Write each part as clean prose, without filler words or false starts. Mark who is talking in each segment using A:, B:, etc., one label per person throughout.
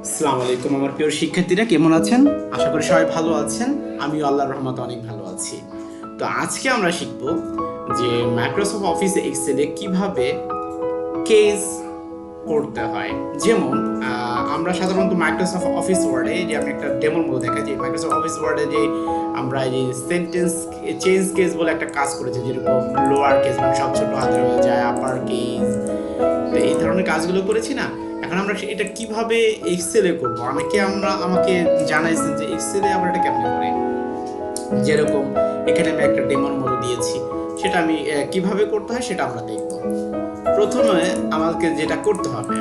A: আসসালামু আলাইকুম আমার প্রিয় শিক্ষার্থীরা, কেমন আছেন? আশা করি সবাই ভালো আছেন। আমিও আল্লাহর রহমতে অনেক ভালো আছি। তো আজকে আমরা শিখব যে মাইক্রোসফট অফিস এক্সেলে কিভাবে কেস করতে হয়। যেমন আমরা সাধারণত মাইক্রোসফট অফিস ওয়ার্ডে, যে আমি একটা ডেমোর মধ্যে দেখাই, যে মাইক্রোসফট অফিস ওয়ার্ডে যে আমরা যে সেন্টেন্স চেঞ্জ কেস বলে একটা কাজ করেছি, যেরকম লোয়ার কেস মানে সব ছোট হাতের হয়ে যায়, আপার কেস, তো এই ধরনের কাজগুলো করেছি না। এখন আমরা এটা কিভাবে এক্সেলে করব, আমাকে জানাইছেন যে এক্সেলে আমরা এটা কেমনে করে। যেরকম এখানে আমি একটা ডেমোর মতো দিয়েছি, সেটা আমি কিভাবে করতে হয় সেটা আমরা দেখব। প্রথমে আমাকে যেটা করতে হবে,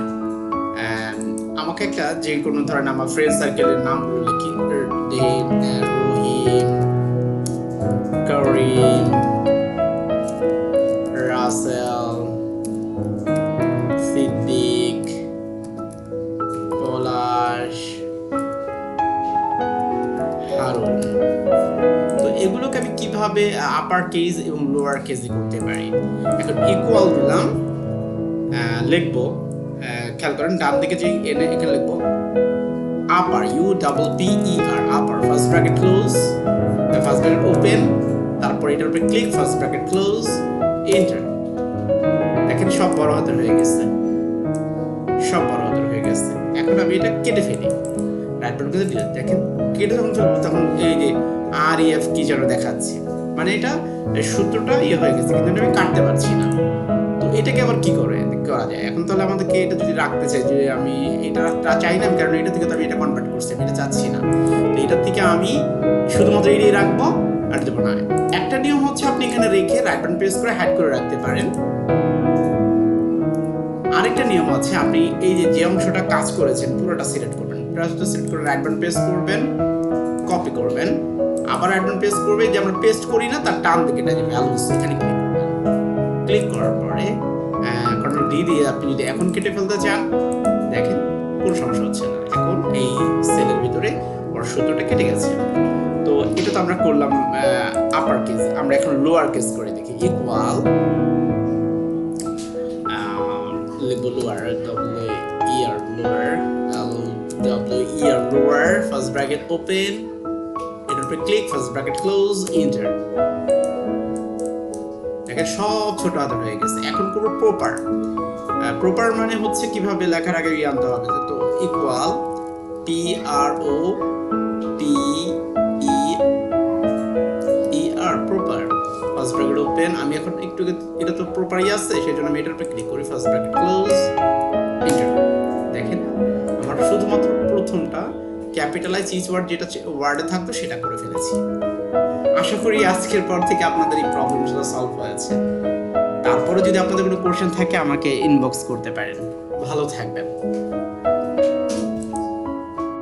A: আমাকে একটা যে কোনো ধরেন আমার ফ্রেন্ড সার্কেলের নামগুলো লিখি, রহিম, করিম, রাসেল, সিদ্দিক, পলাশ, হারুন। তো এগুলোকে আমি কিভাবে আপার কেস এবং লোয়ার কেসে করতে পারি। এখন ইকুয়াল দিলাম, লিখবো, খেয়াল করেন ডান দিকে যে এখানে লিখবো upper, UPPER, upper, first bracket close, first bracket open, তারপর এটার উপরে click, first bracket close, enter. দেখেন সব বড় হাতের হয়ে গেছে, সব বড় হাতের হয়ে গেছে। এখন আমি এটা কেটে ফেলি, রাইট বাটন করে দিলে দেখেন কেটে যখন ফেলবো তখন এই যে REF কি যেন দেখাচ্ছে, মানে এটা সূত্রটা হয়ে গেছে, কিন্তু আমি কাটতে পারছি না। তো এটাকে আবার কি করা যায়? এখন তাহলে আমাদেরকে এটা যদি রাখতে চাই, যে আমি এটা চাই না, কারণ এটা থেকে তো আমি এটা কনভার্ট করছি, আমি এটা চাচ্ছি না। তো এটার থেকে আমি শুধুমাত্র এটাই রাখবো, আর দেবো না। একটা নিয়ম হচ্ছে আপনি এখানে রেখে রাইট বাটন প্রেস করে হাইড করে রাখতে পারেন। আরেকটা নিয়ম আছে, আপনি এই যে অংশটা কাজ করেছেন পুরোটা সিলেক্ট করবেন, পুরোটা সিলেক্ট করে রাইট বাটন প্রেস করবেন, কপি করবেন, আবার রাইট বাটন প্রেস করবেন, যে আমরা পেস্ট করি না তার ডান দিকে যে ভ্যালুস, এখানে ক্লিক করবেন। ক্লিক করার পরে কন্ট্রোল ডি দিয়ে আপনি যদি এখন কেটে ফেলতে চান, দেখেন কোনো সমস্যা হচ্ছে না। এখন এই সেলের ভিতরে ওর সূত্রটা কেটে গেছে। তো এটা তো আমরা করলাম আপার কেস। আমরা এখন লোয়ার কেস করে দেখি। ইকুয়াল লিখবো lower, lower, first bracket open, এটার উপরে click, first bracket close, enter. দেখেন সব ছোট হাতের হয়ে গেছে। এখন করব প্রপার মানে হচ্ছে কিভাবে লেখার আগে আনতে হবে। তো equal PROPER, proper, first bracket open. আমি এখন একটু, এটা তো প্রপারই আছে, সেজন্য আমি এটার উপরে ক্লিক করি, ফার্স্ট ব্র্যাকেট ক্লোজ, এন্টার। দেখেন আমার শুধুমাত্র প্রথমটা ক্যাপিটালাইজ ইচ ওয়ার্ড যেটা ওয়ার্ডে থাকতো সেটা করে ফেলেছি। আশা করি আজকের পর থেকে আপনাদের এই প্রবলেমগুলো সলভ হয়েছে। তারপরে যদি আপনাদের কোনো কোশ্চেন থাকে আমাকে ইনবক্স করতে পারেন। ভালো থাকবেন।